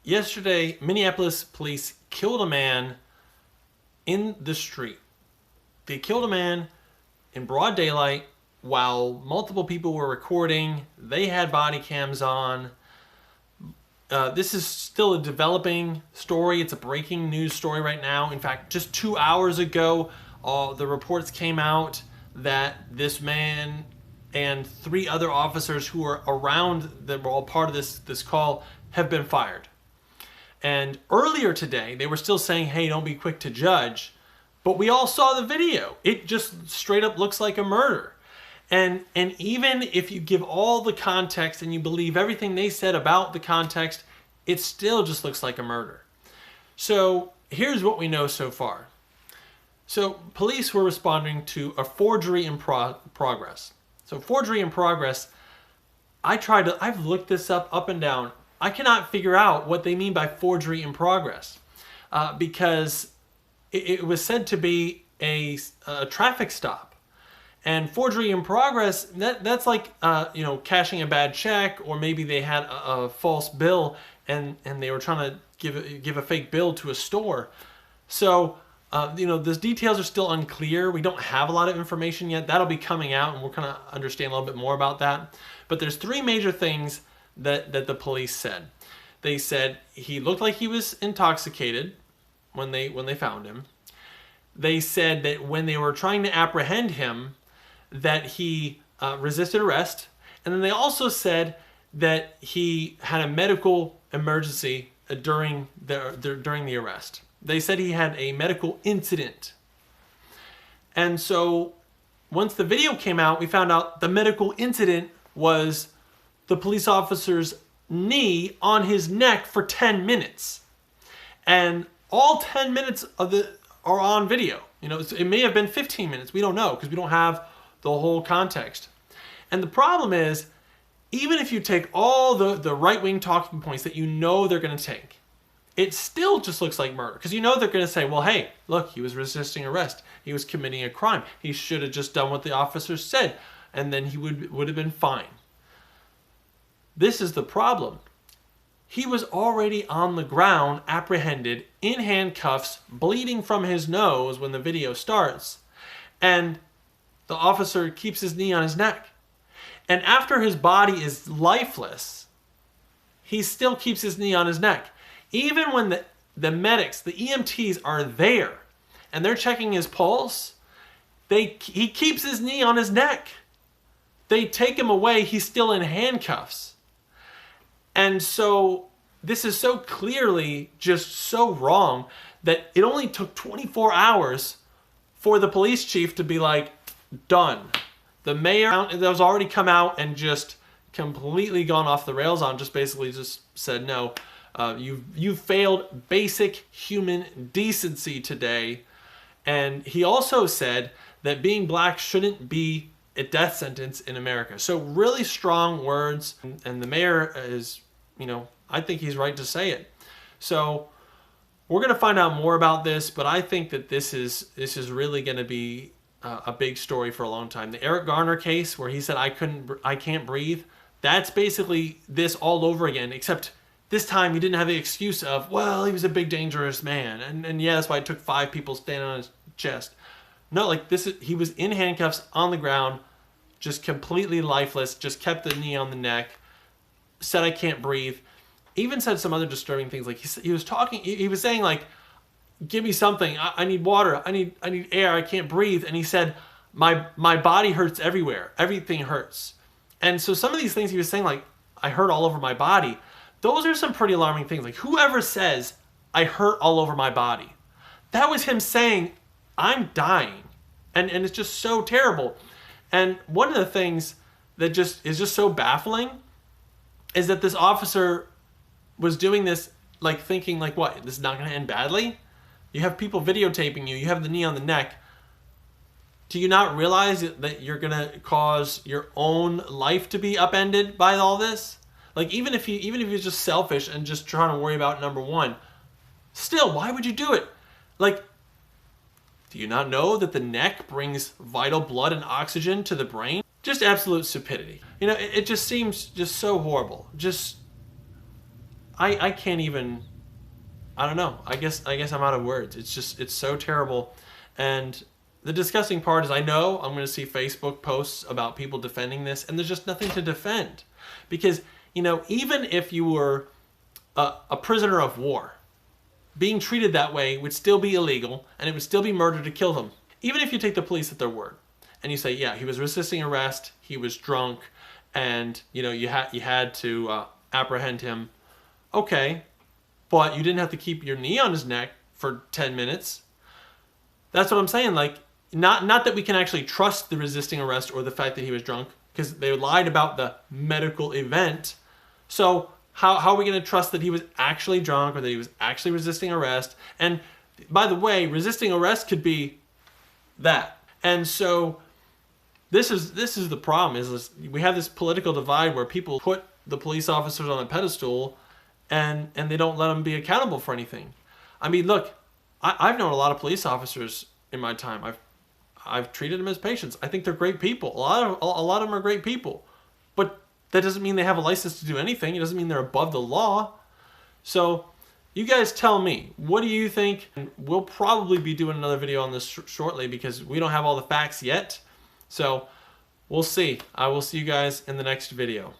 Yesterday, Minneapolis police killed a man in the street. They killed a man in broad daylight while multiple people were recording. They had body cams on. This is still a developing story. It's a breaking news story right now. In fact, just 2 hours ago, the reports came out that this man and 3 other officers who were around, that were all part of this call, have been fired. And earlier today, they were still saying, hey, don't be quick to judge. But we all saw the video. It just straight up looks like a murder. And even if you give all the context and you believe everything they said about the context, it still just looks like a murder. So here's what we know so far. So police were responding to a forgery in progress. So forgery in progress, I've looked this up and down. I cannot figure out what they mean by forgery in progress because it was said to be a traffic stop. And forgery in progress, that's like cashing a bad check, or maybe they had a false bill and they were trying to give a fake bill to a store. So the details are still unclear. We don't have a lot of information yet. That'll be coming out, and we'll kind of understand a little bit more about that. But there's 3 major things that the police said. They said he looked like he was intoxicated when they found him. They said that when they were trying to apprehend him, that he resisted arrest. And then they also said that he had a medical emergency during the arrest. They said he had a medical incident. And so once the video came out, we found out the medical incident was the police officer's knee on his neck for 10 minutes. And all 10 minutes of are on video. It may have been 15 minutes. We don't know because we don't have the whole context. And the problem is, even if you take all the right-wing talking points that they're going to take, it still just looks like murder. Because they're going to say, well, hey, look, he was resisting arrest. He was committing a crime. He should have just done what the officer said, and then he would have been fine. This is the problem. He was already on the ground, apprehended, in handcuffs, bleeding from his nose when the video starts, and the officer keeps his knee on his neck. And after his body is lifeless, he still keeps his knee on his neck. Even when the medics, the EMTs are there, and they're checking his pulse, he keeps his knee on his neck. They take him away, he's still in handcuffs. And so this is so clearly just so wrong that it only took 24 hours for the police chief to be like, done. The mayor that was already come out and just completely gone off the rails on, just basically just said, no, you've failed basic human decency today. And he also said that being black shouldn't be a death sentence in America. So really strong words, and the mayor is, I think he's right to say it. So we're going to find out more about this, but I think that this is really going to be a big story for a long time. The Eric Garner case, where he said I can't breathe, that's basically this all over again, except this time he didn't have the excuse of, well, he was a big dangerous man, and yeah, that's why it took 5 people standing on his chest. No, he was in handcuffs on the ground, just completely lifeless, just kept the knee on the neck, said I can't breathe, even said some other disturbing things. Like he was saying like, give me something, I need water, I need air, I can't breathe. And he said, my body hurts everywhere, everything hurts. And so some of these things he was saying, like, I hurt all over my body, those are some pretty alarming things. Like, whoever says I hurt all over my body, that was him saying I'm dying. And it's just so terrible. And one of the things that just is just so baffling is that this officer was doing this, like, thinking like, what, this is not going to end badly? You have people videotaping you, you have the knee on the neck. Do you not realize that you're going to cause your own life to be upended by all this? Like, even if you're just selfish and just trying to worry about number one, still, why would you do it? Like, do you not know that the neck brings vital blood and oxygen to the brain? Just absolute stupidity. It just seems just so horrible. Just I can't even, I don't know. I guess I'm out of words. It's just, it's so terrible. And the disgusting part is, I know I'm going to see Facebook posts about people defending this, and there's just nothing to defend. Because, even if you were a prisoner of war, being treated that way would still be illegal, and it would still be murder to kill them. Even if you take the police at their word, and you say, yeah, he was resisting arrest, he was drunk, and you had to apprehend him. Okay, but you didn't have to keep your knee on his neck for 10 minutes. That's what I'm saying. Like, not that we can actually trust the resisting arrest or the fact that he was drunk, because they lied about the medical event. So how are we going to trust that he was actually drunk or that he was actually resisting arrest? And by the way, resisting arrest could be that. And so this is the problem, is we have this political divide where people put the police officers on a pedestal and they don't let them be accountable for anything. I mean, look, I've known a lot of police officers in my time. I've treated them as patients. I think they're great people. A lot of them are great people. But that doesn't mean they have a license to do anything. It doesn't mean they're above the law. So you guys tell me, what do you think? And we'll probably be doing another video on this shortly, because we don't have all the facts yet. So we'll see. I will see you guys in the next video.